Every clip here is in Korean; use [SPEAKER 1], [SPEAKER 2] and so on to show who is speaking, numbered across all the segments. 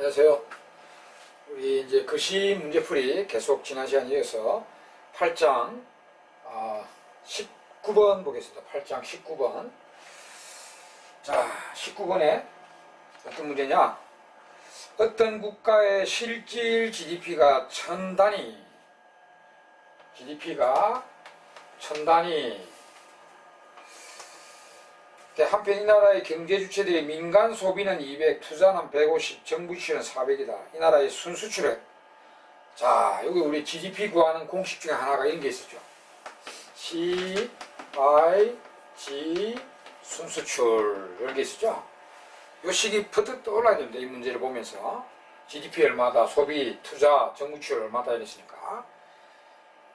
[SPEAKER 1] 안녕하세요. 우리 이제 글씨 문제풀이 계속 지난 시간에 이어서 8장 19번 보겠습니다. 8장 19번. 자, 19번에 어떤 문제냐? 어떤 국가의 실질 GDP가 1000단위, 한편 이 나라의 경제 주체들의 민간 소비는 200, 투자는 150, 정부 지출은 400이다. 이 나라의 순수출액. 자, 여기 우리 GDP 구하는 공식 중에 하나가 이런 게 있었죠. CIG 순수출 이런 게 있었죠. 요 식이 퍼뜩 떠올라야 됩니다. 이 문제를 보면서 GDP 얼마다, 소비, 투자, 정부 지출 얼마다 이랬으니까.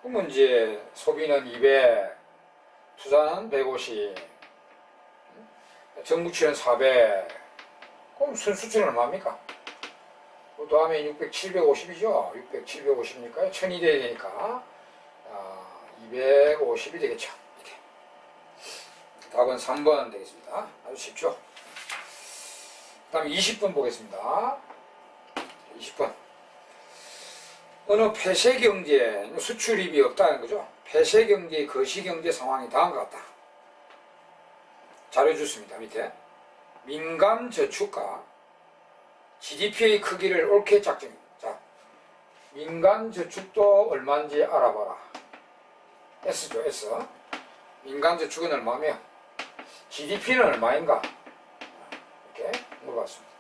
[SPEAKER 1] 그러면 이제 소비는 200, 투자는 150, 정부 지출은 400. 그럼 순수출은 얼마입니까? 그 다음에 600, 750이죠. 600, 750이니까 1000이 돼야 되니까 250이 되겠죠. 이렇게. 답은 3번 되겠습니다. 아주 쉽죠. 그 다음에 20번 보겠습니다. 20번. 어느 폐쇄경제, 수출입이 없다는 거죠. 폐쇄경제의 거시경제 상황이 다음과 같다. 자료 주습니다. 밑에 민간 저축과 GDP의 크기를 옳게 작성해. 자, 민간 저축도 얼마인지 알아봐라. S죠, S. 민간 저축은 얼마며 GDP는 얼마인가? 이렇게 물어봤습니다.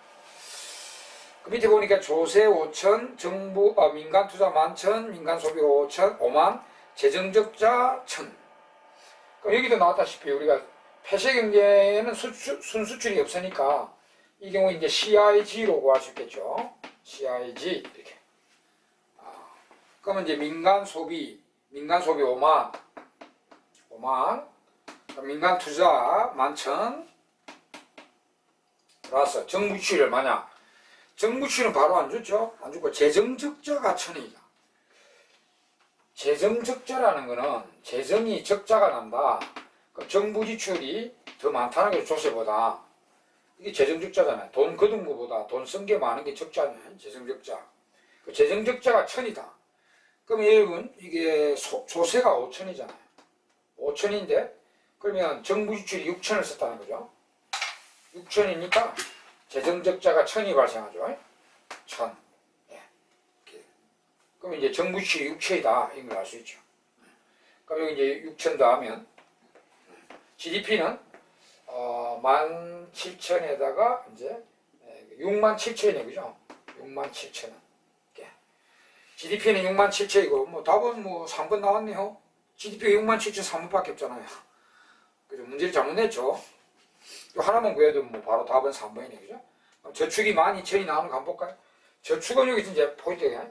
[SPEAKER 1] 그 밑에 보니까 조세 5천, 정부 민간 투자 11,000, 민간 소비 5천, 5만, 재정적자 1000. 그럼 여기도 나왔다시피 우리가 폐쇄경제에는 순수출이 없으니까 이 경우 이제 CIG로 구할 수 있겠죠. CIG 이렇게. 그러면 이제 민간 소비 5만, 민간 투자 11,000 플러스 정부 지출 얼마냐? 정부 지출은 바로 안 줬죠. 안 주고 재정적자가 1000이다. 재정적자라는 거는 재정이 적자가 난다. 정부 지출이 더 많다는 거죠. 조세보다. 이게 재정적자잖아요. 돈 거둔 것보다 돈 쓴 게 많은 게 적자잖아요. 재정적자. 그 재정적자가 1000이다. 그럼 여러분 이게 조세가 5,000이잖아요. 5,000인데 그러면 정부 지출이 6,000을 썼다는 거죠. 6,000이니까 재정적자가 1000이 발생하죠. 1000. 예. 그럼 이제 정부 지출이 6,000이다. 이걸 알 수 있죠. 그럼 여기 이제 6,000 더하면 GDP는 17,000에다가 이제 67,000이네, 그죠? 67,000원. GDP는 67,000이고, 뭐 답은 뭐 3번 나왔네요. GDP가 67,003번밖에 없잖아요. 그죠? 문제를 잘못 냈죠. 또 하나만 구해도 뭐 바로 답은 3번이네, 그죠? 저축이 12,000이 나오는 거 한번 볼까요? 저축은 여기 이제 포인트가,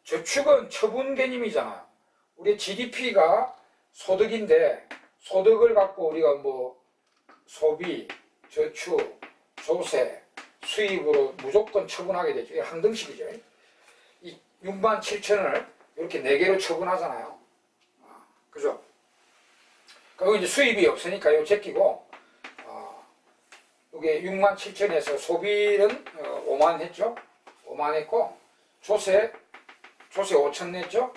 [SPEAKER 1] 저축은 처분 개념이잖아요. 우리 GDP가 소득인데, 소득을 갖고 우리가 뭐 소비, 저축, 조세, 수입으로 무조건 처분하게 되죠. 이게 항등식이죠. 이 67,000원을 이렇게 4개로 처분하잖아요. 그죠? 그리고 이제 수입이 없으니까 이거 제끼고, 이게 67,000에서 소비는 5만 했죠? 5만 했고, 조세 5,000 냈죠?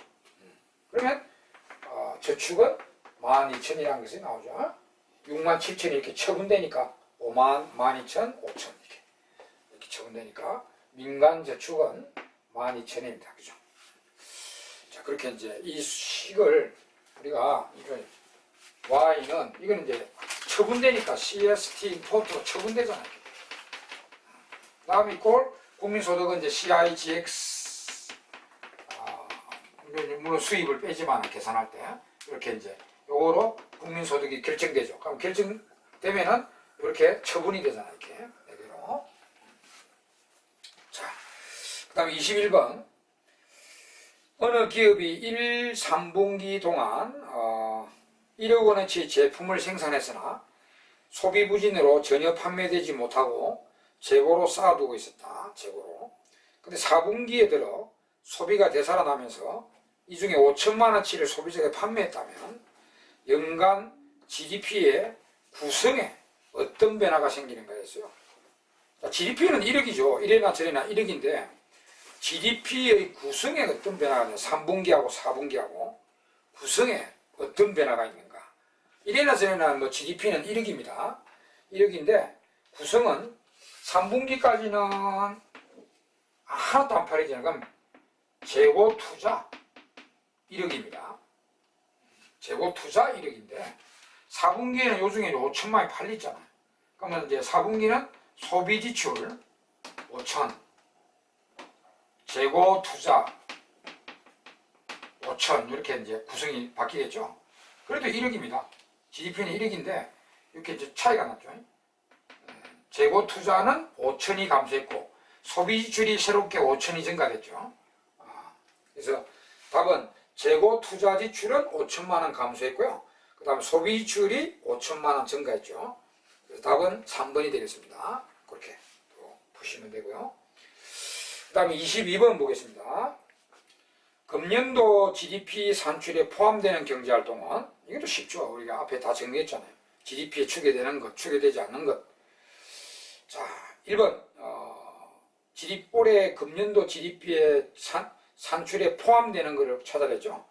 [SPEAKER 1] 그러면 저축은 12,000이라는 것이 나오죠. 67,000이 이렇게 처분되니까 5만, 12,000, 5,000 이렇게 처분되니까 민간 저축은 12,000입니다. 그죠? 자, 그렇게 이제 이 식을 우리가 Y는 이건 이제 처분되니까 CST 임포트로 처분되잖아요. 다음 이꼴 국민소득은 이제 CIGX 물론 수입을 빼지만 계산할 때 이렇게 이제 요거로 국민소득이 결정되죠. 그럼 결정되면은 이렇게 처분이 되잖아요. 이렇게 네 개로. 자, 그 다음에 21번. 어느 기업이 1, 3분기 동안 1억 원어치 제품을 생산했으나 소비 부진으로 전혀 판매되지 못하고 재고로 쌓아두고 있었다. 재고로. 근데 4분기에 들어 소비가 되살아나면서 이 중에 5천만 원치를 소비자에게 판매했다면 연간 GDP의 구성에 어떤 변화가 생기는가 했어요. 자, GDP는 1억이죠. 이래나 저래나 1억인데 GDP의 구성에 어떤 변화가 있냐. 3분기하고 4분기하고 구성에 어떤 변화가 있는가. 이래나 저래나 뭐 GDP는 1억입니다. 1억인데 구성은 3분기까지는 하나도 안 팔리잖아요. 그럼 재고 투자 1억입니다. 재고 투자 1억인데 4분기에는 요중에 5천만이 팔렸잖아요. 그러면 이제 4분기는 소비 지출 5천, 재고 투자 5천 이렇게 이제 구성이 바뀌겠죠. 그래도 1억입니다. GDP는 1억인데 이렇게 이제 차이가 났죠. 재고 투자는 5천이 감소했고 소비 지출이 새롭게 5천이 증가됐죠. 그래서 답은 재고 투자 지출은 5천만 원 감소했고요. 그 다음 소비 지출이 5천만 원 증가했죠. 그래서 답은 3번이 되겠습니다. 그렇게 또 보시면 되고요. 그 다음에 22번 보겠습니다. 금년도 GDP 산출에 포함되는 경제활동은 이것도 쉽죠. 우리가 앞에 다 정리했잖아요. GDP에 추계되는 것, 추계되지 않는 것. 자, 1번 올해 금년도 GDP에 산출에 포함되는 것을 찾아냈죠.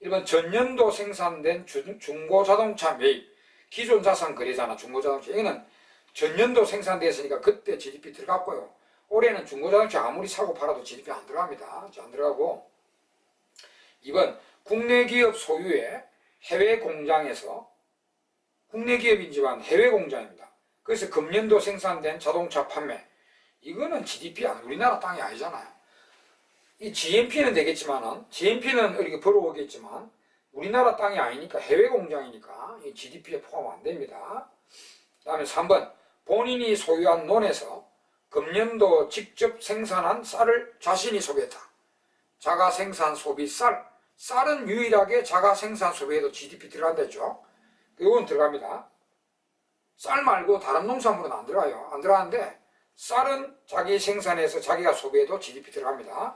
[SPEAKER 1] 1번 전년도 생산된 중고자동차 매입, 기존 자산 거래잖아. 중고자동차 이거는 전년도 생산됐으니까 그때 GDP 들어갔고요. 올해는 중고자동차 아무리 사고 팔아도 GDP 안 들어갑니다. 안 들어가고 2번 국내 기업 소유의 해외 공장에서 국내 기업이지만 해외 공장입니다. 그래서 금년도 생산된 자동차 판매 이거는 GDP 안 우리나라 땅이 아니잖아요. 이 GNP는 되겠지만은 GNP는 이렇게 벌어오겠지만 우리나라 땅이 아니니까 해외 공장이니까 이 GDP에 포함 안 됩니다. 그 다음에 3번 본인이 소유한 논에서 금년도 직접 생산한 쌀을 자신이 소비했다. 자가 생산 소비 쌀은 유일하게 자가 생산 소비에도 GDP 들어간다죠. 이건 들어갑니다. 쌀 말고 다른 농산물은 안 들어가요. 안 들어가는데 쌀은 자기 생산해서 자기가 소비해도 GDP 들어갑니다.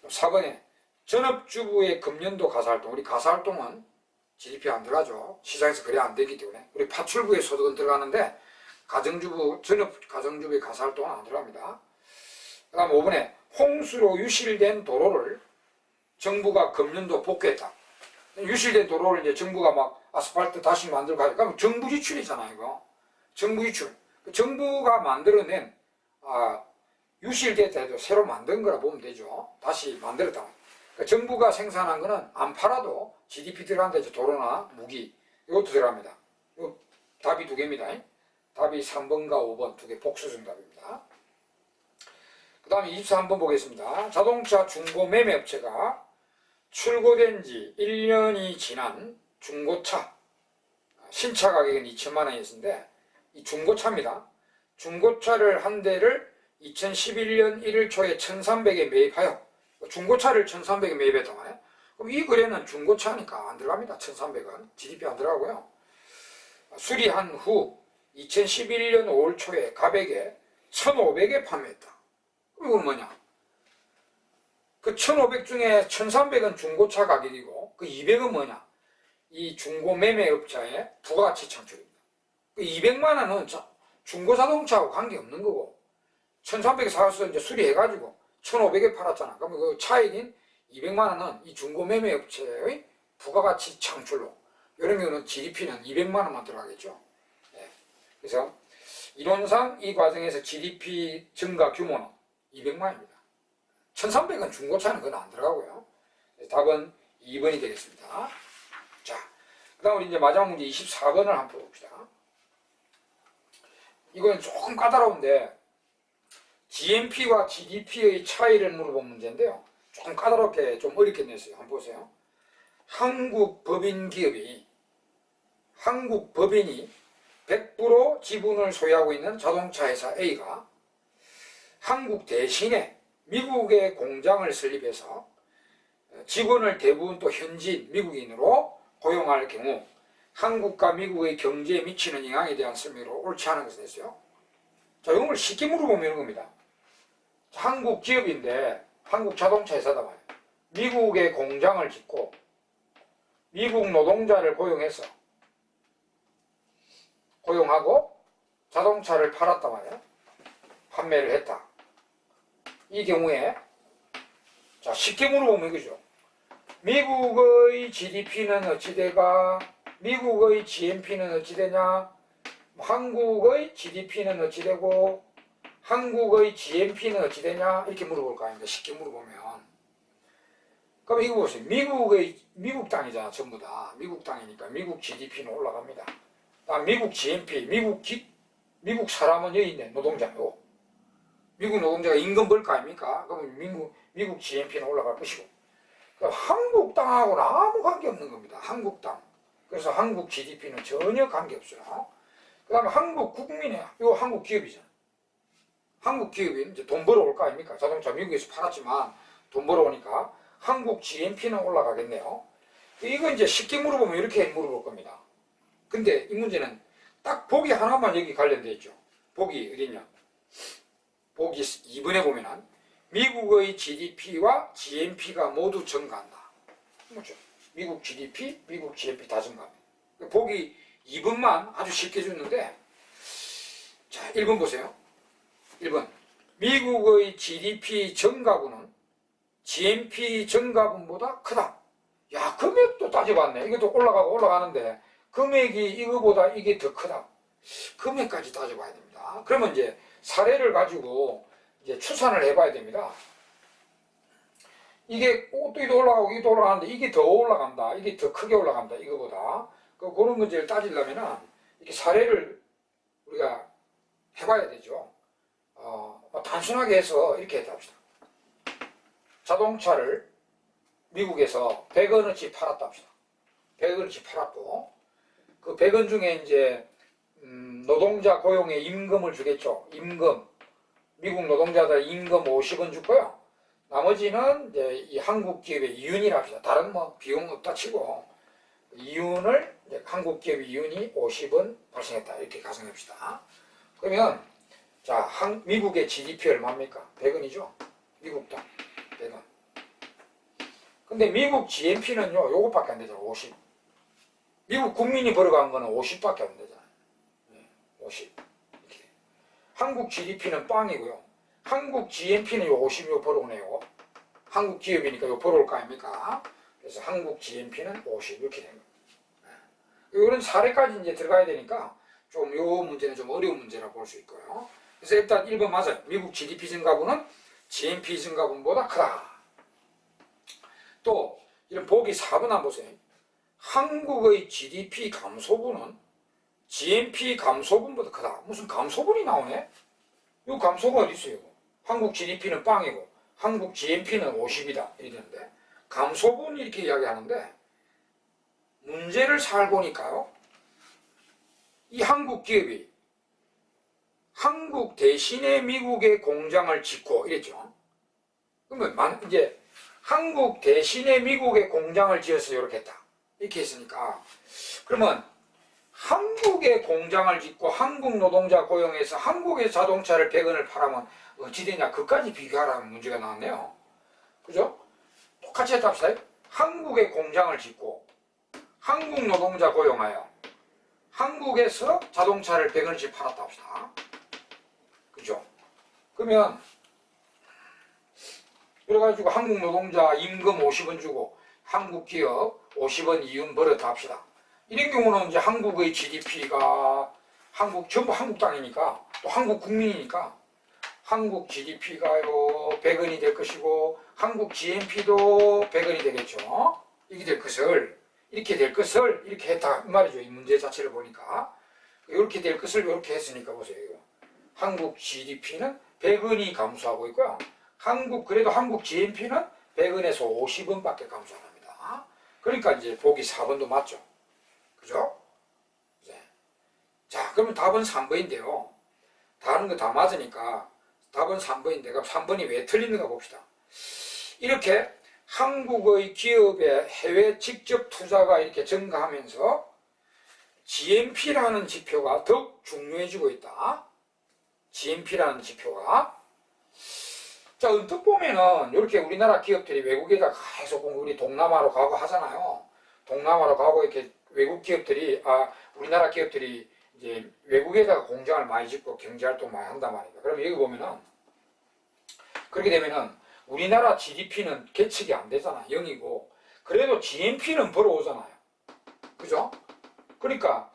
[SPEAKER 1] 4번에 전업주부의 금년도 가사활동, 우리 가사활동은 GDP 안 들어가죠. 시장에서 거래 안 되기 때문에. 우리 파출부의 소득은 들어가는데 전업 가정주부의 가사활동은 안 들어갑니다. 그 다음 5번에 홍수로 유실된 도로를 정부가 금년도 복구했다. 유실된 도로를 이제 정부가 막 아스팔트 다시 만들고 하니까 그러면 정부 지출이잖아요. 이거 정부 지출. 정부가 만들어낸 유실됐다 새로 만든 거라 보면 되죠. 다시 만들었다. 그러니까 정부가 생산한 거는 안 팔아도 GDP 들어간다. 도로나 무기 이것도 들어갑니다. 이거 답이 두 개입니다. 답이 3번과 5번 두 개 복수 정답입니다. 그 다음에 23번 보겠습니다. 자동차 중고 매매 업체가 출고된 지 1년이 지난 중고차 신차 가격은 2천만 원이었는데 이 중고차입니다. 중고차를 한 대를 2011년 1월 초에 1,300에 매입하여 중고차를 1,300에 매입했단 말이에요. 그럼 이 거래는 중고차니까 안 들어갑니다. 1,300원 GDP 안 들어가고요. 수리한 후 2011년 5월 초에 가격에 1,500에 판매했다. 이건 뭐냐? 그 1,500 중에 1,300은 중고차 가격이고 그 200은 뭐냐? 이 중고 매매업자의 부가가치 창출입니다. 그 200만 원은 중고자동차하고 관계없는 거고 1,300에 사서 이제 수리해가지고 1,500에 팔았잖아. 그러면 그 차익인 200만 원은 이 중고 매매업체의 부가가치 창출로 이런 경우는 GDP는 200만 원만 들어가겠죠. 네. 그래서 이론상 이 과정에서 GDP 증가 규모는 200만입니다. 1,300은 중고차는 그건 안 들어가고요. 답은 2번이 되겠습니다. 자, 그 다음 우리 이제 마지막 문제 24번을 한번 풀어봅시다. 이건 조금 까다로운데 GNP와 GDP의 차이를 물어본 문제인데요. 조금 까다롭게 좀 어렵게 냈어요. 한번 보세요. 한국 법인 100% 지분을 소유하고 있는 자동차 회사 A가 한국 대신에 미국의 공장을 설립해서 직원을 대부분 또 현지인 미국인으로 고용할 경우 한국과 미국의 경제에 미치는 영향에 대한 설명으로 옳지 않은 것을 냈어요. 자, 이런 걸 쉽게 물어보면 이런 겁니다. 한국 기업인데 한국 자동차 회사다 말이에요. 미국의 공장을 짓고 미국 노동자를 고용하고 자동차를 팔았단 말이에요. 판매를 했다. 이 경우에 자 쉽게 물어보면 이거죠. 미국의 GDP는 어찌되가? 미국의 GNP는 어찌되냐? 한국의 GDP는 어찌되고? 한국의 GNP는 어찌되냐? 이렇게 물어볼 거 아닙니까? 쉽게 물어보면. 그럼 이거 보세요. 미국 땅이잖아, 전부 다. 미국 땅이니까 미국 GDP는 올라갑니다. 미국 GNP, 미국 사람은 여기 있네, 노동자요. 미국 노동자가 임금 벌 거 아닙니까? 그러면 미국 GNP는 올라갈 것이고. 그럼 한국 땅하고는 아무 관계 없는 겁니다. 한국 땅. 그래서 한국 GDP는 전혀 관계 없어요. 그 다음에 한국 국민이야. 이거 한국 기업이잖아. 한국 기업이 이제 돈 벌어올 거 아닙니까? 자동차 미국에서 팔았지만 돈 벌어오니까 한국 GNP는 올라가겠네요. 이거 이제 쉽게 물어보면 이렇게 물어볼 겁니다. 근데 이 문제는 딱 보기 하나만 여기 관련되어 있죠. 보기 어디냐? 보기 2번에 보면은 미국의 GDP와 GNP가 모두 증가한다. 뭐죠? 미국 GDP, 미국 GNP 다 증가합니다. 보기 2번만 아주 쉽게 줬는데, 자, 1번 보세요. 1번. 미국의 GDP 증가분은 GNP 증가분보다 크다. 야, 금액도 따져봤네. 이것도 올라가고 올라가는데, 금액이 이거보다 이게 더 크다. 금액까지 따져봐야 됩니다. 그러면 이제 사례를 가지고 이제 추산을 해봐야 됩니다. 이게 이도 올라가고 이도 올라가는데 이게 더 올라간다. 이게 더 크게 올라간다. 이거보다. 그런 문제를 따지려면은 이렇게 사례를 우리가 해봐야 되죠. 단순하게 해서 이렇게 합시다. 자동차를 미국에서 100원어치 팔았다 합시다. 100원어치 팔았고, 그 100원 중에 이제, 노동자 고용에 임금을 주겠죠. 임금. 미국 노동자들 임금 50원 줄 거요. 나머지는 이제 이 한국 기업의 이윤이라 합시다. 다른 뭐 비용 없다 치고, 이윤을, 이제 한국 기업의 이윤이 50원 발생했다. 이렇게 가정합시다. 그러면, 자, 미국의 GDP 얼마입니까? 100원이죠? 미국 땅. 100원. 근데 미국 GNP는요, 요것밖에 안 되잖아. 50. 미국 국민이 벌어간 거는 50밖에 안 되잖아요. 50. 이렇게. 한국 GDP는 빵이고요. 한국 GNP는 요 50 요 벌어오네요. 한국 기업이니까 요 벌어올 거 아닙니까? 그래서 한국 GNP는 50 이렇게 된 겁니다. 이런 사례까지 이제 들어가야 되니까 좀 요 문제는 좀 어려운 문제라고 볼 수 있고요. 그래서 일단 1번 맞아요. 미국 GDP 증가분은 GNP 증가분보다 크다. 또 이런 보기 4번 한번 보세요. 한국의 GDP 감소분은 GNP 감소분보다 크다. 무슨 감소분이 나오네? 이 감소가 어디 있어요? 한국 GDP는 빵이고 한국 GNP는 50이다. 이러는데 감소분 이렇게 이야기하는데 문제를 잘 보니까요. 이 한국 기업이 한국 대신에 미국에 공장을 짓고 이랬죠. 그러면 이제 한국 대신에 미국에 공장을 지어서 이렇게 했다. 이렇게 했으니까 그러면 한국에 공장을 짓고 한국 노동자 고용해서 한국의 자동차를 100원을 팔아면 어찌 되냐. 그까지 비교하라는 문제가 나왔네요. 그죠? 똑같이 했다 합시다. 한국에 공장을 짓고 한국 노동자 고용하여 한국에서 자동차를 100원씩 팔았다 합시다. 그죠? 그러면 그래가지고 한국 노동자 임금 50원 주고 한국 기업 50원 이윤 벌었다 합시다. 이런 경우는 이제 한국의 GDP가 전부 한국 땅이니까 또 한국 국민이니까 한국 GDP가요 100원이 될 것이고 한국 GNP도 100원이 되겠죠. 이렇게 될 것을 이렇게 했다 이 말이죠. 이 문제 자체를 보니까 이렇게 될 것을 이렇게 했으니까 보세요. 한국 GDP는 100원이 감소하고 있고요. 그래도 한국 GNP는 100원에서 50원밖에 감소 안 합니다. 그러니까 이제 보기 4번도 맞죠. 그죠? 네. 자, 그러면 답은 3번인데요. 다른 거 다 맞으니까 답은 3번인데, 그럼 3번이 왜 틀리는가 봅시다. 이렇게 한국의 기업의 해외 직접 투자가 이렇게 증가하면서 GNP라는 지표가 더욱 중요해지고 있다. GNP라는 지표가. 자, 언뜻 보면은 이렇게 우리나라 기업들이 외국에다 계속 우리 동남아로 가고 하잖아요. 동남아로 가고 이렇게 외국 기업들이 우리나라 기업들이 이제 외국에다가 공장을 많이 짓고 경제활동 많이 한단 말입니다. 그럼 여기 보면은 그렇게 되면은 우리나라 GDP는 계측이 안 되잖아. 0이고 그래도 GNP는 벌어오잖아요. 그죠? 그러니까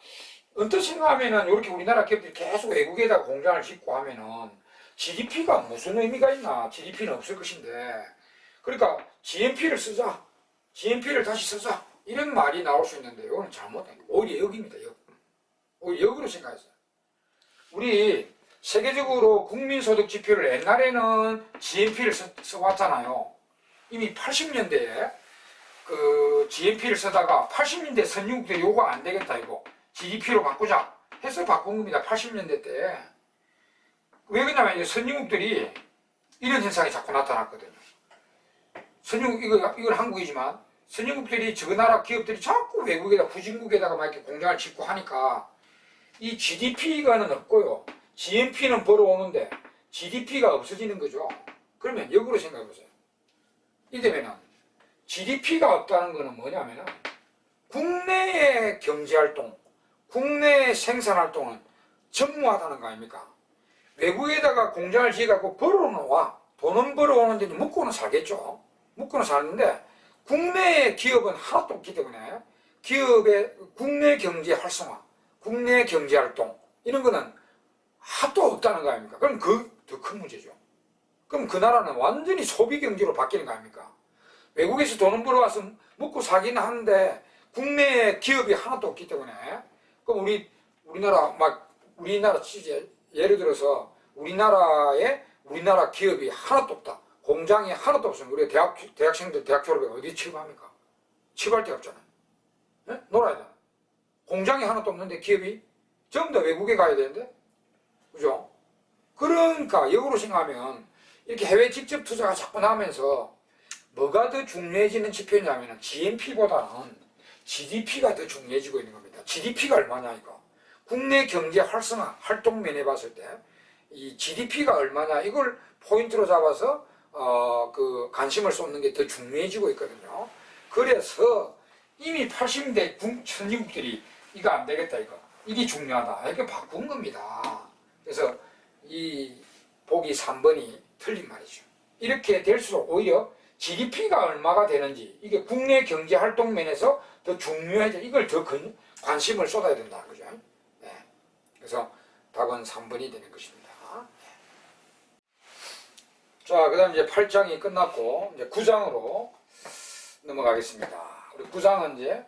[SPEAKER 1] 언뜻 생각하면은 이렇게 우리나라 기업들이 계속 외국에다가 공장을 짓고 하면은 GDP가 무슨 의미가 있나? GDP는 없을 것인데 그러니까 GNP를 쓰자. GNP를 다시 쓰자. 이런 말이 나올 수 있는데 이거는 잘못된 거예요. 오히려 역입니다. 역. 오히려 역으로 생각했어요. 우리 세계적으로 국민소득 지표를 옛날에는 GNP를 써왔잖아요. 이미 80년대에 그 GNP를 쓰다가 80년대 선진국들이 요거 안 되겠다 이거 GDP로 바꾸자 해서 바꾼 겁니다. 80년대 때. 왜 그러냐면 선진국들이 이런 현상이 자꾸 나타났거든요. 선진국 이건 한국이지만 선진국들이 저 나라 기업들이 자꾸 외국에다 후진국에다가 막 이렇게 공장을 짓고 하니까 이 GDP가는 없고요. GNP는 벌어오는데 GDP가 없어지는 거죠. 그러면 역으로 생각해 보세요. 이되면은 GDP가 없다는 것은 뭐냐면은 국내의 경제활동, 국내의 생산활동은 전무하다는 거 아닙니까? 외국에다가 공장을 지어갖고 벌어놓아. 돈은 벌어오는데도 먹고는 살겠죠. 먹고는 사는데 국내의 기업은 하나도 없기 때문에 기업의 국내 경제 활성화, 국내 경제활동 이런 거는 하나도 없다는 거 아닙니까? 그럼 그 더 큰 문제죠. 그럼 그 나라는 완전히 소비 경제로 바뀌는 거 아닙니까? 외국에서 돈은 벌어와서 먹고 사기는 하는데 국내 기업이 하나도 없기 때문에 그럼 우리나라 취재 예를 들어서 우리나라 기업이 하나도 없다. 공장이 하나도 없으면 우리 대학생들 대학 졸업에 어디 취업합니까? 취업할 데가 없잖아요. 네? 놀아야 돼. 공장이 하나도 없는데 기업이 전부 다 외국에 가야 되는데 그죠? 그러니까 역으로 생각하면 이렇게 해외 직접 투자가 자꾸 나면서 뭐가 더 중요해지는 지표냐면 GNP보다는 GDP가 더 중요해지고 있는 겁니다. GDP가 얼마냐 이거. 국내 경제 활성화 활동면에 봤을 때 이 GDP가 얼마냐 이걸 포인트로 잡아서 그 관심을 쏟는 게 더 중요해지고 있거든요. 그래서 이미 80년대 선진국들이 이거 안 되겠다 이거. 이게 중요하다. 이렇게 바꾼 겁니다. 그래서 이 보기 3번이 틀린 말이죠. 이렇게 될수록 오히려 GDP가 얼마가 되는지 이게 국내 경제 활동 면에서 더 중요해져. 이걸 더 관심을 쏟아야 된다. 그죠? 네. 그래서 답은 3번이 되는 것입니다. 자, 그 다음 이제 8장이 끝났고 이제 9장으로 넘어가겠습니다. 우리 9장은 이제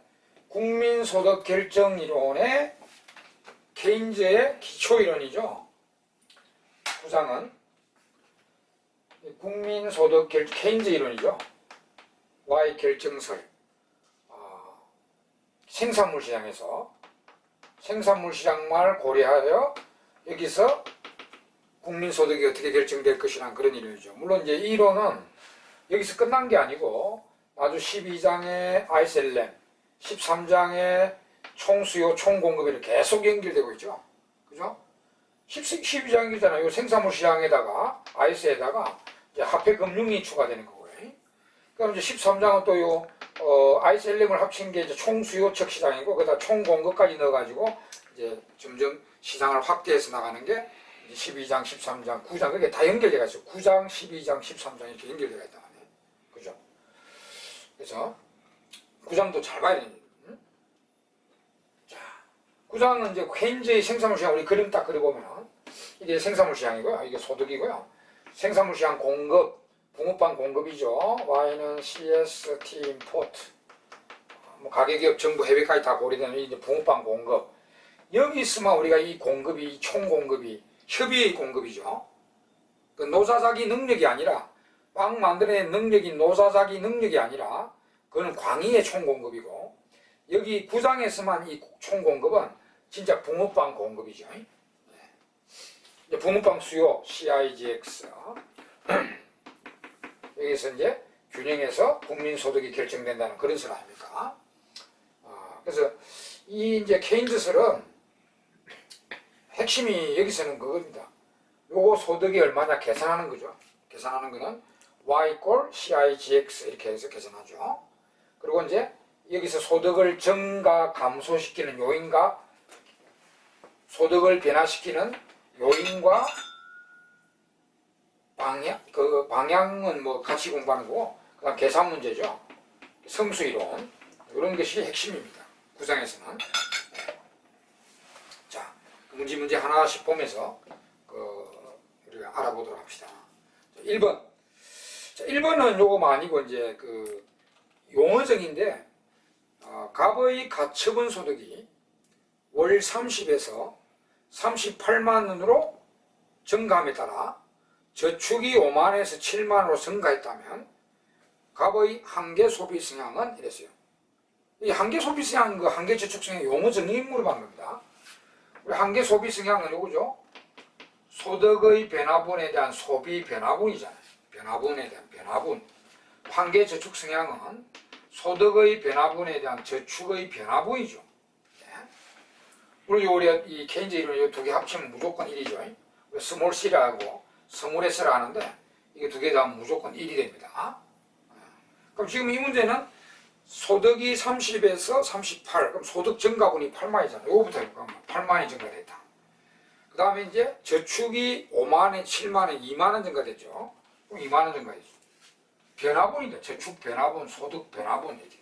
[SPEAKER 1] 국민소득 결정 이론의 케인즈의 기초 이론이죠. 9장은 국민소득 케인즈 이론이죠. Y 결정설. 생산물 시장에서 생산물 시장만 고려하여 여기서 국민소득이 어떻게 결정될 것이란 그런 이론이죠. 물론 이제 이 이론은 여기서 끝난 게 아니고 아주 12장의 ISLM, 13장의 총수요, 총공급이 계속 연결되고 있죠. 그죠? 12장이잖아요. 생산물 시장에다가 IS에다가 이제 화폐금융이 추가되는 거고요. 그럼 이제 13장은 또 요 ISLM을 합친 게 이제 총수요측 시장이고 그다음 총공급까지 넣어가지고 이제 점점 시장을 확대해서 나가는 게 12장, 13장, 9장 그게 다 연결되어 있어요. 9장, 12장, 13장 이렇게 연결되어 있다. 그죠? 그래서 9장도 잘 봐야 됩니다. 자, 9장은 이제 케인즈의 생산물 시장 우리 그림 딱 그려보면 이게 생산물 시장이고요. 이게 소득이고요. 생산물 시장 공급, 붕어빵 공급이죠. Y는 CST 임포트. 뭐 가계기업 정부 해외까지 다 고려되는 이제 붕어빵 공급. 여기 있으면 우리가 이 공급이 총 공급이 협의의 공급이죠. 그 노사자기 능력이 아니라 빵 만드는 능력이 노사자기 능력이 아니라 그거는 광의의 총 공급이고 여기 구장에서만 이 총 공급은 진짜 붕어빵 공급이죠. 네. 붕어빵 수요 CIGX 여기서 이제 균형해서 국민소득이 결정된다는 그런 설 아닙니까? 그래서 이 이제 케인즈설은 핵심이 여기서는 그겁니다. 요거 소득이 얼마나 계산하는 거죠. 계산하는 거는 Y 꼴 CIGX 이렇게 해서 계산하죠. 그리고 이제 여기서 소득을 증가 감소시키는 요인과 소득을 변화시키는 요인과 방향은 뭐 같이 공부하는 거고, 그 다음 계산 문제죠. 성수이론. 이런 것이 핵심입니다. 구상에서는. 자, 문제 하나씩 보면서 우리가 알아보도록 합시다. 1번. 자, 1번은 요거 아니고 이제 용어정인데, 갑의 가처분 소득이 월 30에서 38만 원으로 증가함에 따라 저축이 5만에서 7만으로 증가했다면 갑의 한계 소비 성향은 이랬어요. 이 한계 소비 성향, 한계 저축 성향 용어 정의 물어본 겁니다. 우리 한계 소비 성향은 요거죠. 소득의 변화분에 대한 소비 변화분이잖아요. 변화분에 대한 변화분. 한계 저축 성향은 소득의 변화분에 대한 저축의 변화분이죠. 네. 우리 이 케인즈 이론 두 개 합치면 무조건 1이죠. 스몰 C라고 스몰 S라 하는데 이게 두 개 다 무조건 1이 됩니다. 그럼 지금 이 문제는 소득이 30에서 38, 그럼 소득 증가분이 8만이잖아요. 요거부터 해볼까? 8만이 증가됐다. 그 다음에 이제 저축이 5만에 7만에 2만원 증가됐죠. 그럼 2만원 증가했죠. 변화분인데, 저축 변화분, 소득 변화분이지.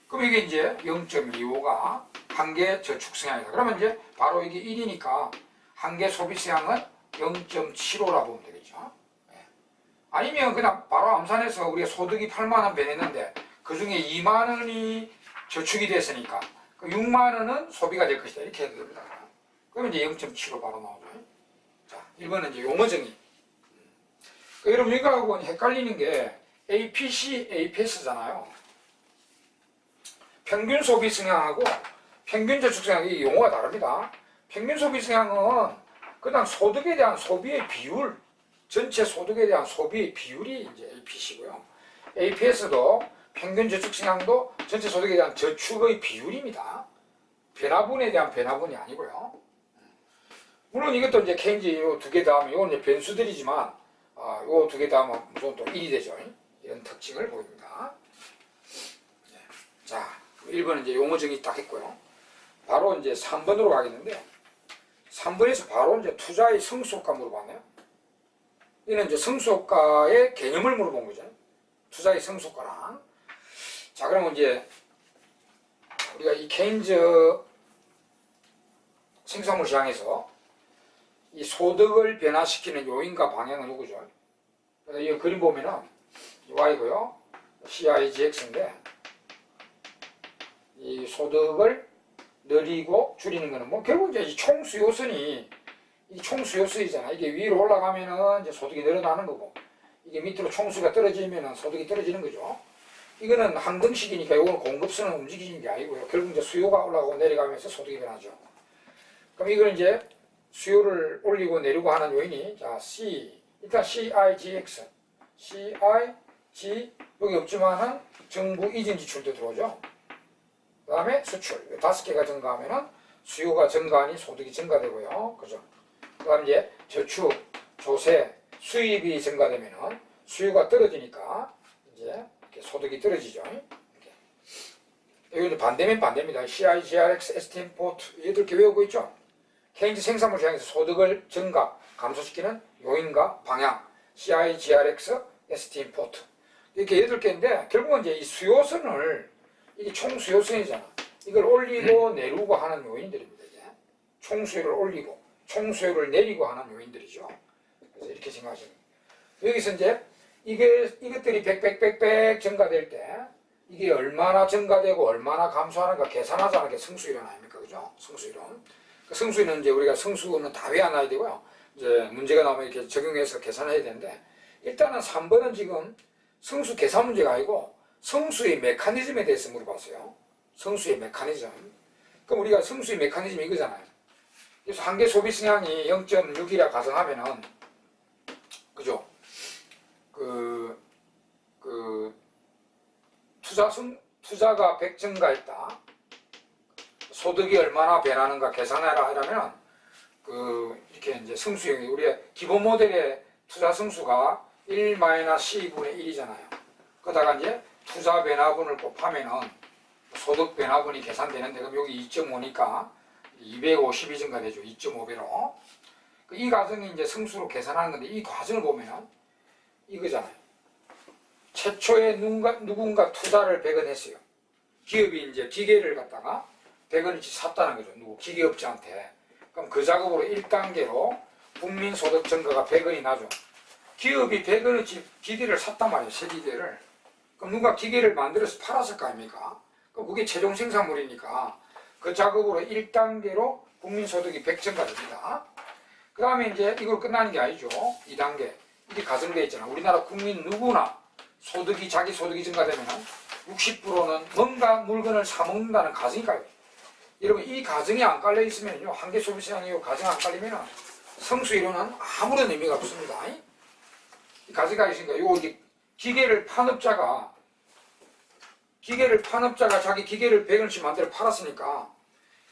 [SPEAKER 1] 그럼 이게 이제 0.25가 한계 저축 성향이다. 그러면 이제 바로 이게 1이니까 한계 소비 성향은 0.75라 보면 되겠죠. 아니면 그냥 바로 암산해서 우리가 소득이 8만원 변했는데 그 중에 2만원이 저축이 됐으니까 6만원은 소비가 될 것이다. 이렇게 해도 됩니다. 그러면 이제 0.75 바로 나오죠. 자, 1번은 이제 용어정의. 여러분 이거하고 헷갈리는 게 APC, APS잖아요. 평균 소비 성향하고 평균 저축 성향이 용어가 다릅니다. 평균 소비 성향은 그냥 소득에 대한 소비의 비율, 전체 소득에 대한 소비의 비율이 이제 APC고요. APS도 평균 저축 성향도 전체 소득에 대한 저축의 비율입니다. 변화분에 대한 변화분이 아니고요. 물론 이것도 이제 케인즈 요 두 개 다 하면 이건 이제 변수들이지만 요 두 개 다 하면 무조건 또 1이 되죠. 이런 특징을 보입니다. 자, 1번은 이제 용어 정의 딱 했고요. 바로 이제 3번으로 가겠는데 3번에서 바로 이제 투자의 성수효과 물어봤네요. 이는 이제 성수효과의 개념을 물어본 거죠. 투자의 성수효과랑. 자, 그러면 이제 우리가 이 케인즈 생산물 시장에서 이 소득을 변화시키는 요인과 방향은 누구죠? 이 그림 보면은 Y고요. CIGX인데 이 소득을 늘리고 줄이는 거는 뭐 결국 이제 이 총수요선이 이 총수요선이잖아. 이게 위로 올라가면은 이제 소득이 늘어나는 거고 이게 밑으로 총수가 떨어지면은 소득이 떨어지는 거죠. 이거는 항등식이니까 이거는 공급선은 움직이는 게 아니고요. 결국 이제 수요가 올라가고 내려가면서 소득이 변하죠. 그럼 이걸 이제 수요를 올리고 내리고 하는 요인이 자 일단 CIGX, CIG 여기 없지만은 정부 이전 지출도 들어오죠. 그 다음에 수출 5개가 증가하면은 수요가 증가하니 소득이 증가되고요. 그죠? 그 다음 이제 저축, 조세, 수입이 증가되면은 수요가 떨어지니까 이제 이렇게 소득이 떨어지죠. 이렇게. 이거 반대면 반대입니다. CI, GRX, STM 포트 이렇게 외우고 있죠. 케인즈 생산물 시장에서 소득을 증가, 감소시키는 요인과 방향 CI, GRX, STM 포트 이렇게 8개인데 결국은 이제 이 수요선을 이게 총수요선이잖아. 이걸 올리고 내리고 하는 요인들입니다. 이제. 총수요를 올리고 총수요를 내리고 하는 요인들이죠. 그래서 이렇게 생각하시면 여기서 이제 이것들이 100 증가될 때 이게 얼마나 증가되고 얼마나 감소하는가 계산하자는 게 성수이론 아닙니까? 그죠? 성수이론. 그 성수이론 이제 우리가 성수는 다 외워놔야 되고요. 이제 문제가 나오면 이렇게 적용해서 계산해야 되는데 일단은 3번은 지금 성수 계산 문제가 아니고 성수의 메커니즘에 대해서 물어봤어요. 성수의 메커니즘. 그럼 우리가 성수의 메커니즘이 이거잖아요. 그래서 한계 소비 성향이 0.6이라 가정하면은, 그죠? 투자가 100 증가했다. 소득이 얼마나 변하는가 계산해라 하려면, 이렇게 이제 성수형이, 우리의 기본 모델의 투자 성수가 1-C2분의 1이잖아요. 그러다가 이제 투자 변화분을 곱하면은 소득 변화분이 계산되는데 그럼 여기 2.5니까 250이 증가되죠. 2.5배로. 이 과정이 이제 승수로 계산하는 건데, 이 과정을 보면은 이거잖아요. 최초에 누군가 투자를 100원 했어요. 기업이 이제 기계를 갖다가 100원어치 샀다는 거죠. 누구 기계업자한테. 그럼 그 작업으로 1단계로 국민소득 증가가 100원이 나죠. 기업이 100원어치 기계를 샀단 말이에요. 새 기계를. 그럼 누가 기계를 만들어서 팔았을 거 아닙니까? 그럼 그게 최종 생산물이니까 그 작업으로 1단계로 국민소득이 100 증가됩니다. 그 다음에 이제 이걸 끝나는 게 아니죠. 2단계. 이게 가정되어 있잖아. 우리나라 국민 누구나 자기 소득이 증가되면 60%는 뭔가 물건을 사먹는다는 가정이 깔려요. 여러분, 이 가정이 안 깔려 있으면요, 한계 소비시장이 가정 안 깔리면 성수 이론은 아무런 의미가 없습니다. 이 가정이 있으니까 이게 기계를 판 업자가 자기 기계를 100원씩 만들어 팔았으니까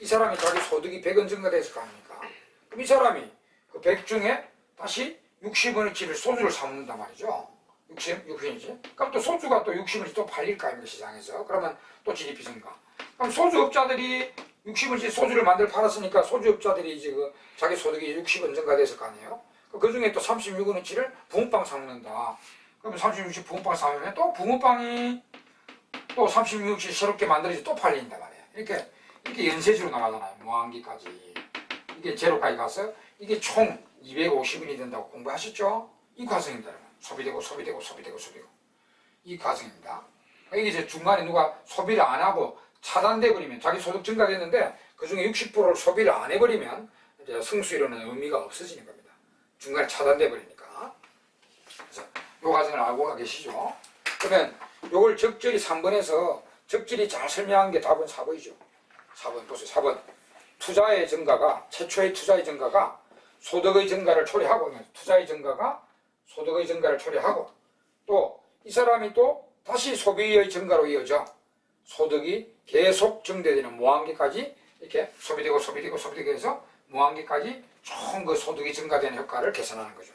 [SPEAKER 1] 이 사람이 자기 소득이 100원 증가됐을 거 아닙니까? 그럼 이 사람이 그 100 중에 다시 60원어치를 소주를 사먹는단 말이죠. 60원이지. 그럼 또 소주가 또 60원이 또 팔릴 거 아닙니까, 시장에서. 그러면 또 GDP 증가. 그럼 소주업자들이 60원씩 소주를 만들어 팔았으니까 소주업자들이 이제 자기 소득이 60원 증가됐을 거 아니에요. 그 중에 또 36원어치를 붕어빵 사먹는다. 그러면 36원어치 붕어빵 사먹으면 또 붕어빵이 또 36원어치 새롭게 만들어서 또 팔린단 말이에요. 이렇게 연쇄적으로 나가잖아요. 무한기까지. 이게 제로까지 가서 이게 총 250원이 된다고 공부하셨죠? 이 과정입니다. 소비되고. 이 과정입니다. 이게 이제 중간에 누가 소비를 안 하고 차단돼 버리면 자기 소득 증가됐는데 그 중에 60%를 소비를 안 해버리면 이제 승수이론은 의미가 없어지는 겁니다. 중간에 차단돼 버리니까. 그래서 이 과정을 알고 계시죠? 그러면 이걸 적절히 3번에서 적절히 잘 설명한 게 답은 4번이죠. 4번 보세요. 4번. 투자의 증가가, 최초의 투자의 증가가 소득의 증가를 초래하고, 투자의 증가가 소득의 증가를 초래하고, 또 이 사람이 또 다시 소비의 증가로 이어져 소득이 계속 증대되는 무한기까지 이렇게 소비되고 해서 무한기까지 총 그 소득이 증가되는 효과를 계산하는 거죠.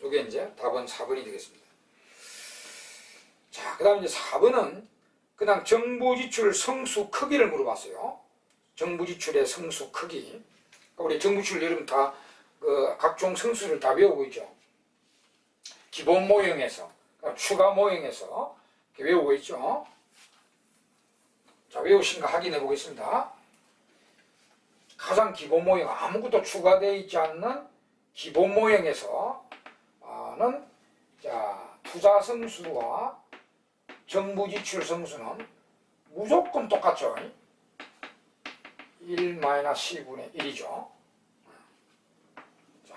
[SPEAKER 1] 이게 이제 답은 4번이 되겠습니다. 자, 그 다음 이제 4번은 그냥 정부 지출 성수 크기를 물어봤어요. 정부 지출의 성수 크기. 우리 정부 지출 여러분 다 각종 성수를 다 외우고 있죠. 기본 모형에서, 추가 모형에서 이렇게 외우고 있죠. 자, 외우신 거 확인해 보겠습니다. 가장 기본 모형, 아무것도 추가되어 있지 않는 기본 모형에서는 자, 투자 성수와 정부 지출 성수는 무조건 똑같죠. 1-10분의 1이죠. 자,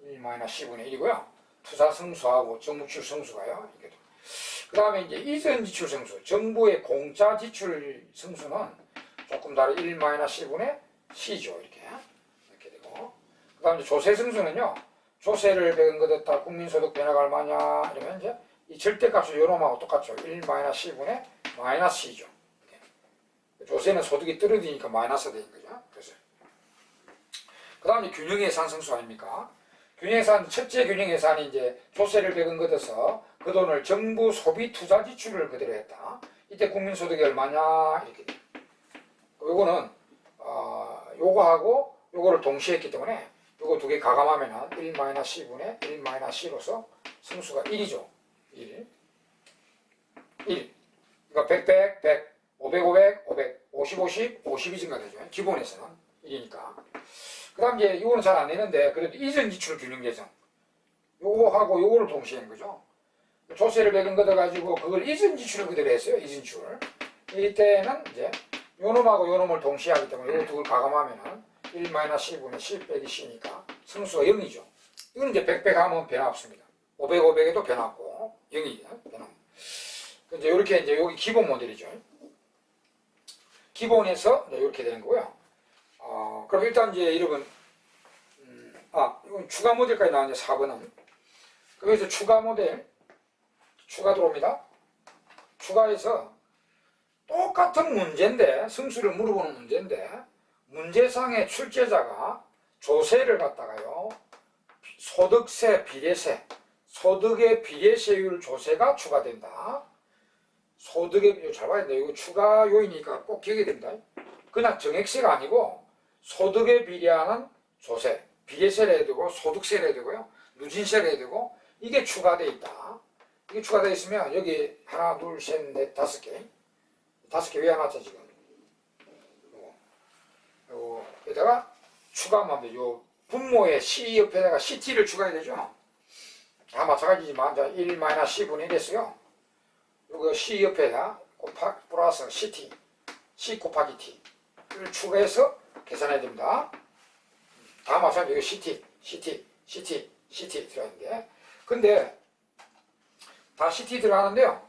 [SPEAKER 1] 1-10분의 1이고요. 투자 성수하고 정부 지출 성수가요. 그 다음에 이제 이전 지출 성수, 정부의 공짜 지출 성수는 조금 다른 1-10분의 C죠. 이렇게 되고. 그 다음에 조세 성수는요, 조세를 배은 거뒀다 국민소득 변화가 얼마냐, 이러면 이제 이 절대값을 요놈하고 똑같죠. 1-10분의 -C죠. 조세는 소득이 떨어지니까 마이너스 되는 거죠. 그래서. 그 다음에 균형예산 성수 아닙니까? 균형예산, 첫째 균형예산이 이제 조세를 배은 거둬서 그 돈을 정부 소비 투자 지출을 그대로 했다. 이때 국민소득이 얼마냐, 이렇게 돼요. 요거는, 요거하고 요거를 동시에 했기 때문에 요거 두 개 가감하면은 1-10분의 1-C로서 성수가 1이죠. 1. 그러니까 100, 100, 500, 500, 50, 50이 증가되죠. 기본에서는 1이니까. 그 다음 이제 이거는 잘 안 되는데 그래도 이전 지출 균형 계산. 요거하고 요거를 동시에 한 거죠. 조세를 배금 걷어가지고 그걸 이전 지출을 그대로 했어요. 이전 지출. 이때는 이제 요놈하고 요놈을 동시에 하기 때문에 요거 두 개 가감하면은 1-10분의 10 빼기 C니까 성수가 0이죠. 이건 이제 100, 100 하면 변화 없습니다. 500, 500에도 변화 없고 0이죠. 변화. 이제 요렇게 이제 여기 기본 모델이죠. 기본에서 이렇게 되는 거고요. 그럼 일단 이제 여러분, 이건 추가 모델까지 나왔는데 4번은. 그래서 추가 모델, 추가 들어옵니다. 추가해서 똑같은 문제인데, 성수를 물어보는 문제인데, 문제상의 출제자가 조세를 갖다가요, 소득세, 비례세, 소득의 비례세율 조세가 추가된다. 소득의, 잘 봐야 돼요. 이거 추가 요인이니까 꼭 기억해야 됩니다. 그냥 정액세가 아니고 소득에 비례하는 조세, 비례세를 해야 되고 소득세를 해야 되고요. 누진세를 해야 되고 이게 추가되어 있다. 이게 추가되어 있으면 여기 하나, 둘, 셋, 넷, 다섯 개 외워놨죠 지금. 여기다가 추가하면 되죠. 분모의 C 옆에다가 CT를 추가해야 되죠. 다 마찬가지지만 1-C분의 1 했어요. 이거 C 옆에다 플러스 CT, C 곱하기 T를 추가해서 계산해야 됩니다. 다 마찬가지로 CT 들어가는데, 근데 다 CT 들어가는데요.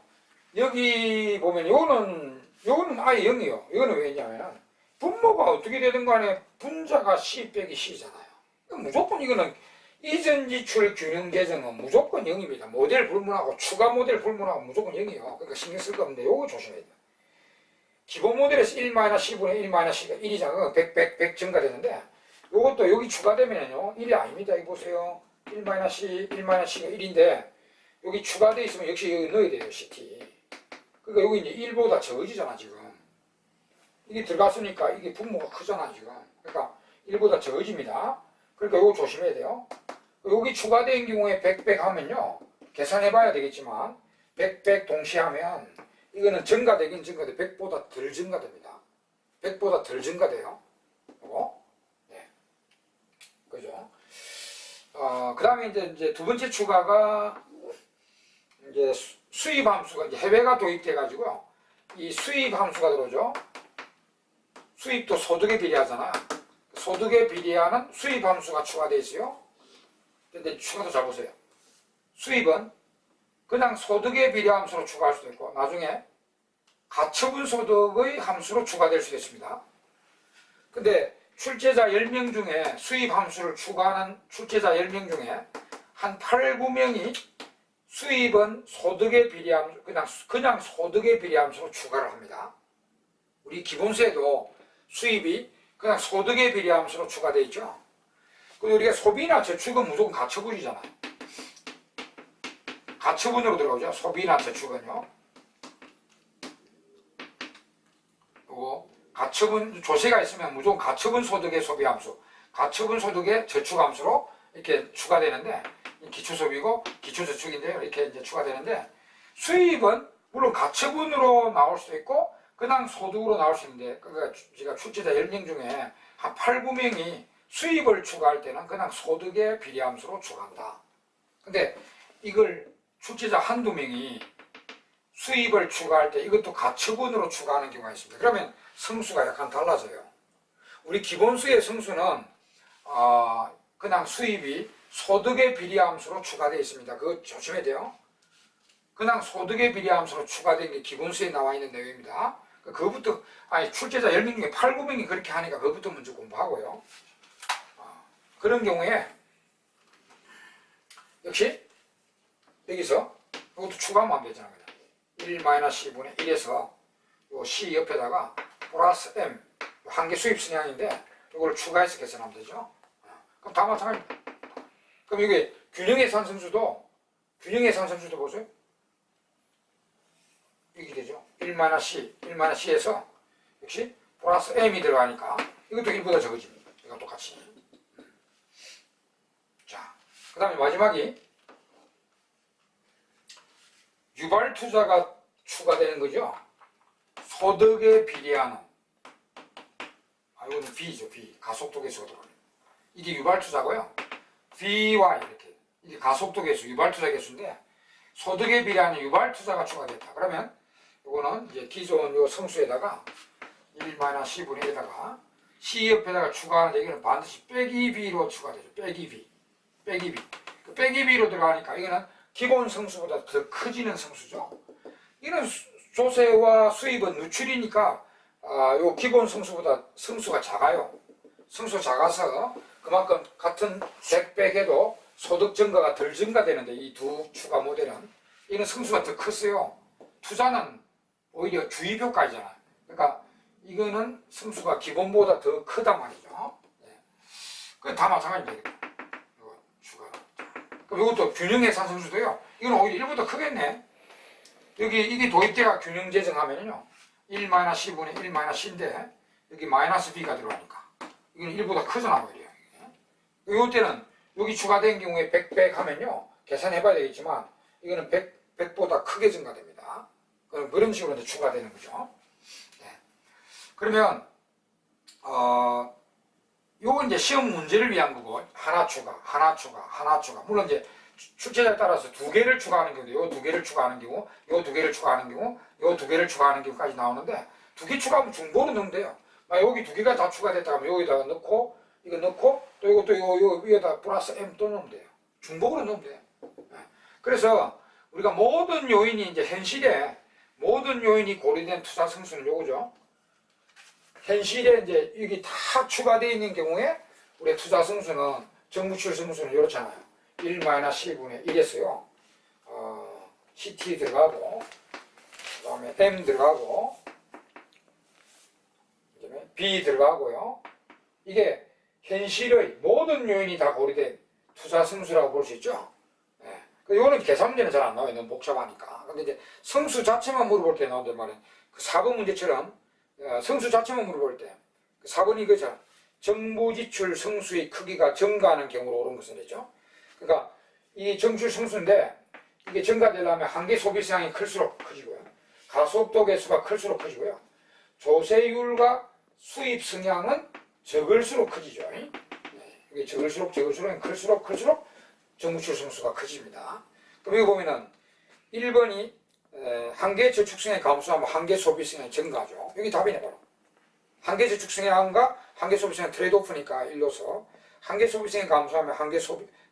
[SPEAKER 1] 여기 보면 요거는 아예 0이요. 이거는 왜냐면 분모가 어떻게 되든 간에 분자가 C 빼기 C잖아요. 무조건 이거는 이전 지출 균형 계정은 무조건 0입니다. 모델 불문하고 추가 모델 불문하고 무조건 0이요. 그러니까 신경 쓸 거 없는데 요거 조심해야 돼요. 기본 모델에서 1-C분의 1-C가 1이잖아요. 100 증가되는데 요것도 여기 추가되면요 1이 아닙니다. 이거 보세요. 1-C, 1-C가 1인데 여기 추가되어 있으면 역시 여기 넣어야 돼요. CT. 그러니까 여기 이제 1보다 적어지잖아 지금. 이게 들어갔으니까 이게 분모가 크잖아 지금. 그러니까 1보다 적어집니다. 그러니까 이거 조심해야 돼요. 여기 추가된 경우에 100 하면요 계산해 봐야 되겠지만 100 동시에 하면 이거는 증가되긴 증가돼. 100보다 덜 증가됩니다. 100보다 덜 증가돼요. 이거. 네. 그죠? 그 다음에 이제 두 번째 추가가 이제 수입 함수가 이제 해외가 도입돼 가지고요. 이 수입 함수가 들어오죠. 수입도 소득에 비례하잖아. 소득에 비례하는 수입 함수가 추가되어 있어요. 근데 추가도 잘 보세요. 수입은 그냥 소득에 비례 함수로 추가할 수도 있고 나중에 가처분 소득의 함수로 추가될 수도 있습니다. 근데 출제자 10명 중에 수입 함수를 추가하는 출제자 10명 중에 한 8, 9명이 수입은 소득에 비례함수, 그냥 소득에 비례함수로 추가를 합니다. 우리 기본세도 수입이 그냥 소득에 비례함수로 추가되어 있죠. 그리고 우리가 소비나 저축은 무조건 가처분이잖아요. 가처분으로 들어오죠. 소비나 저축은요. 그리고 가처분 조세가 있으면 무조건 가처분 소득의 소비함수, 가처분 소득의 저축함수로 이렇게 추가되는데 기초소비고 기초저축인데요. 이렇게 이제 추가되는데 수입은 물론 가처분으로 나올 수도 있고 그냥 소득으로 나올 수 있는데 그러니까 제가 출제자 10명 중에 한 8, 9명이 수입을 추가할 때는 그냥 소득의 비례함수로 추가한다. 근데 이걸 출제자 한두 명이 수입을 추가할 때 이것도 가처분으로 추가하는 경우가 있습니다. 그러면 성수가 약간 달라져요. 우리 기본수의 성수는 그냥 수입이 소득의 비례함수로 추가되어 있습니다. 그거 조심해야 돼요. 그냥 소득의 비례함수로 추가된 게 기본수에 나와 있는 내용입니다. 그거부터 출제자 10명 중에 8, 9명이 그렇게 하니까 그것부터 먼저 공부하고요. 그런 경우에 역시 여기서 이것도 추가하면 안 되잖아요. 1-C분의 1에서 요 C 옆에다가 플러스 M 한개 수입 순양인데 이걸 추가해서 계산하면 되죠. 그럼 다 마찬가지입니다. 그럼 이게 균형의 산성수도 보세요. 이게 되죠. 1-C에서 역시 플러스 M이 들어가니까 이것도 1보다 적어집니다. 이거 똑같이. 자, 그 다음에 마지막이 유발투자가 추가되는 거죠. 소득에 비례하는 이거는 B죠. B. 가속도계수가 들어가요. 이게 유발투자고요. VY 이렇게 이게 가속도계수 유발투자계수인데 소득에 비례하는 유발투자가 추가됐다. 그러면 이거는 이제 기존 요 성수에다가 1-C분의 1에다가 C 옆에다가 추가하는데 이거는 반드시 빼기 B로 추가되죠. 빼기 B. 그 빼기 B로 들어가니까 이거는 기본 성수보다 더 커지는 성수죠. 이는 조세와 수입은 누출이니까 요 기본 성수보다 성수가 작아요. 성수가 작아서 그만큼 같은 100 빼게도 소득 증가가 덜 증가되는데 이 두 추가 모델은 이는 성수가 더 컸어요. 투자는 오히려 주입효과이잖아요. 그러니까 이거는 성수가 기본보다 더 크단 말이죠. 네. 그건 다 마찬가지입니다. 이거 추가. 그럼 이것도 균형의 산성수도요. 이건 오히려 1보다 크겠네. 여기 이게 도입대가 균형 재정하면요. 1-C분의 1-C인데 여기 마이너스 B가 들어가니까 이건 1보다 크잖아 오히려. 이때는 여기 추가된 경우에 100 하면요 계산해봐야 되겠지만 이거는 100보다 크게 증가됩니다. 그런 식으로 이제 추가되는 거죠. 네. 그러면 요건 이제 시험 문제를 위한 거고 하나 추가. 물론 이제 출제자에 따라서 2개를 추가하는 경우도 요 2개를 추가하는 경우, 요 2개를 추가하는 경우, 요 2개를 추가하는 경우까지 나오는데 2개 추가하면 중보는 넣으면 돼요. 여기 2개가 다 추가됐다 하면 여기다가 넣고 이거 넣고 또 이것도 요 위에다 플러스 M 또 넣으면 돼요. 중복으로 넣으면 돼요. 그래서 우리가 모든 요인이 이제 현실에 모든 요인이 고려된 투자 성수는 요거죠. 현실에 이제 이게 다 추가되어 있는 경우에 우리의 투자 성수는 정부출 성수는 이렇잖아요. 1-1분의 1이었어요. CT 들어가고 그 다음에 M 들어가고 그 다음에 B 들어가고요. 이게 현실의 모든 요인이 다 고려된 투자 성수라고 볼 수 있죠. 이거는 계산 문제는 잘 안 나와요. 너무 복잡하니까. 근데 이제 성수 자체만 물어볼 때 나온단 말이에요. 그 4번 문제처럼 성수 자체만 물어볼 때 4번이 이거죠. 정부지출 성수의 크기가 증가하는 경우로 옳은 것은 되죠. 그러니까 이 정출 성수인데 이게 증가되려면 한계 소비량이 클수록 커지고요. 가속도 개수가 클수록 커지고요. 조세율과 수입 성향은 적을수록 커지죠. 이게 적을수록 클수록 정부출 성수가 커집니다. 그럼 여기 보면은 1번이 한계 저축 성향이 감소하면 한계 소비 성향이 증가하죠. 여기 답이네 바로. 한계 저축 성향과 한계 소비 성향 트레이드오프니까 1로서 한계 소비 성향이 감소하면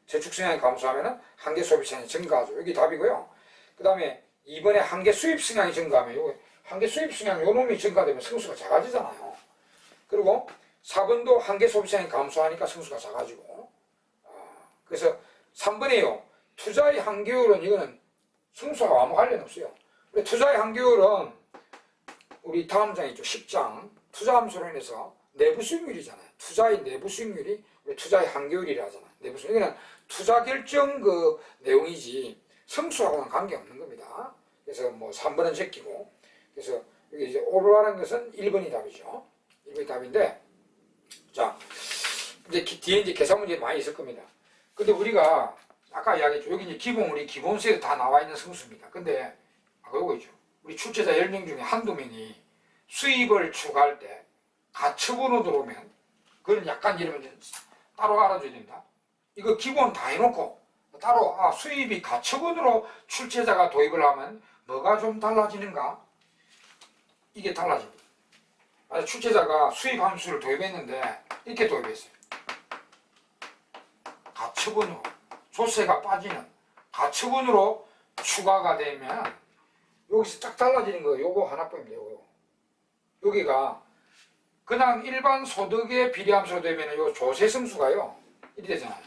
[SPEAKER 1] 저축 성향이 감소하면 한계 소비 성향이 증가하죠. 여기 답이고요. 그 다음에 2번에 한계 수입 성향이 증가하면 요게 한계 수입 성향 요 놈이 증가되면 성수가 작아지잖아요. 그리고 4번도 한계 소비 성향이 감소하니까 성수가 작아지고 그래서 3번에요. 투자의 한계율은 이거는 성수하고 아무 관련 없어요. 투자의 한계율은 우리 다음 장 있죠. 10장 투자함수로 인해서 내부 수익률이잖아요. 투자의 내부 수익률이 우리 투자의 한계율이라 하잖아요. 내부 수익률. 이거는 투자 결정 그 내용이지 성수하고는 관계없는 겁니다. 그래서 뭐 3번은 제끼고 그래서 여기 이제 오르라는 것은 1번이 답이죠. 1번이 답인데 자 이제 뒤에 이제 계산 문제 많이 있을 겁니다. 근데 우리가 아까 이야기했죠. 여기 이제 우리 기본서에 다 나와 있는 성수입니다. 근데 아까 요거 있죠. 우리 출제자 10명 중에 한두 명이 수입을 추가할 때 가처분으로 들어오면 그건 약간 이러면 따로 알아줘야 됩니다. 이거 기본 다 해놓고 따로 수입이 가처분으로 출제자가 도입을 하면 뭐가 좀 달라지는가? 이게 달라집니다. 출제자가 수입 함수를 도입했는데 이렇게 도입했어요. 가처분으로 조세가 빠지는 가처분으로 추가가 되면 여기서 딱 달라지는 거예요. 요거 하나뿐입니다. 요거. 여기가 그냥 일반 소득의 비례함수로 되면 요 조세성수가요. 이리 되잖아요.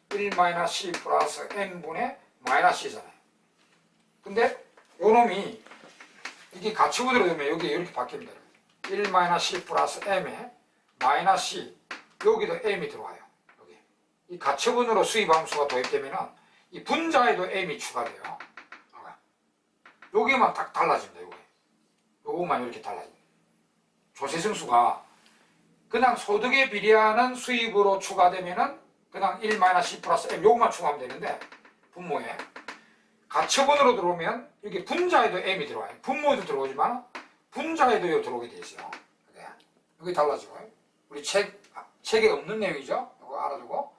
[SPEAKER 1] 1-C 플러스 N분의 -C잖아요. 근데 요 놈이 이게 가처분으로 되면 여기 이렇게 바뀝니다. 1-C 플러스 M에 -C 여기도 M이 들어와요. 이 가처분으로 수입함수가 도입되면 이 분자에도 M이 추가돼요. 여기만 딱 달라집니다. 요거만 이렇게 달라집니다. 조세성수가 그냥 소득에 비례하는 수입으로 추가되면은 그냥 1-C 플러스 M 요거만 추가하면 되는데 분모에 가처분으로 들어오면 여기 분자에도 M이 들어와요. 분모에도 들어오지만 분자에도 요 들어오게 돼 있어요. 여기 달라지고 우리 책에 없는 내용이죠. 이거 알아두고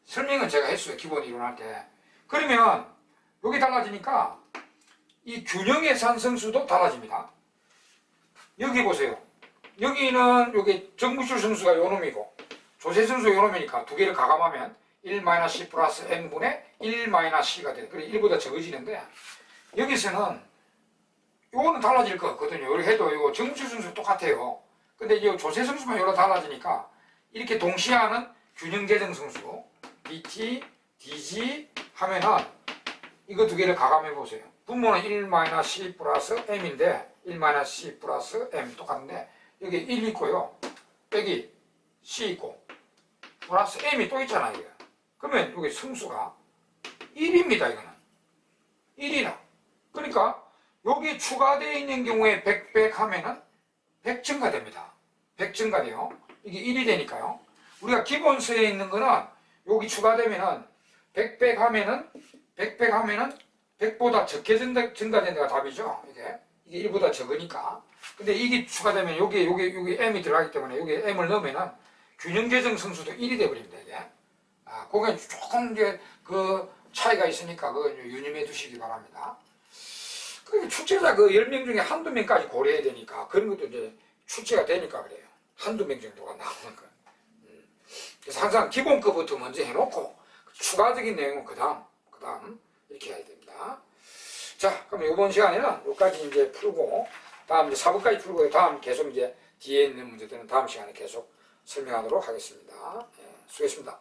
[SPEAKER 1] 설명은 제가 했어요. 기본 이론할 때. 그러면 여기 달라지니까 이 균형예산 성수도 달라집니다. 여기 보세요. 여기는 여기 정부출 성수가 요 놈이고 조세성수 요 놈이니까 두 개를 가감하면 1-C 플러스 N분의 1-C가 돼요. 그래 1보다 적어지는데 여기서는 요거는 달라질 것 같거든요. 이렇게 해도 이거 정부출 성수 똑같아요. 근데 이 조세성수만 요로 달라지니까 이렇게 동시에 하는 균형재정 성수 BT, DG 하면은 이거 두 개를 가감해 보세요. 분모는 1-C 플러스 M인데 1-C 플러스 M 똑같은데 여기 1 있고요. 여기 C 있고 플러스 M이 또 있잖아요. 그러면 여기 성수가 1입니다. 이거는 1이나 그러니까 여기 추가되어 있는 경우에 100 하면은 100 증가됩니다. 100 증가돼요. 이게 1이 되니까요. 우리가 기본서에 있는 거는 여기 추가되면은 100 하면은 100보다 적게 증가된 데가 답이죠. 이게 1보다 적으니까. 근데 이게 추가되면 여기 m이 들어가기 때문에 여기 m을 넣으면은 균형 재정 성수도 1이 돼버립니다. 이게. 그게 조금 이제 그 차이가 있으니까 그거 유념해 두시기 바랍니다. 그 출제자 그 10명 중에 한두 명까지 고려해야 되니까 그런 것도 이제 출제가 되니까 그래요. 한두 명 정도가 나오는 거예요. 그래서 항상 기본거부터 먼저 해놓고 추가적인 내용은 그 다음 이렇게 해야 됩니다. 자, 그럼 이번 시간에는 여기까지 이제 풀고 다음 이제 4부까지 풀고 다음 계속 이제 뒤에 있는 문제들은 다음 시간에 계속 설명하도록 하겠습니다. 수고했습니다.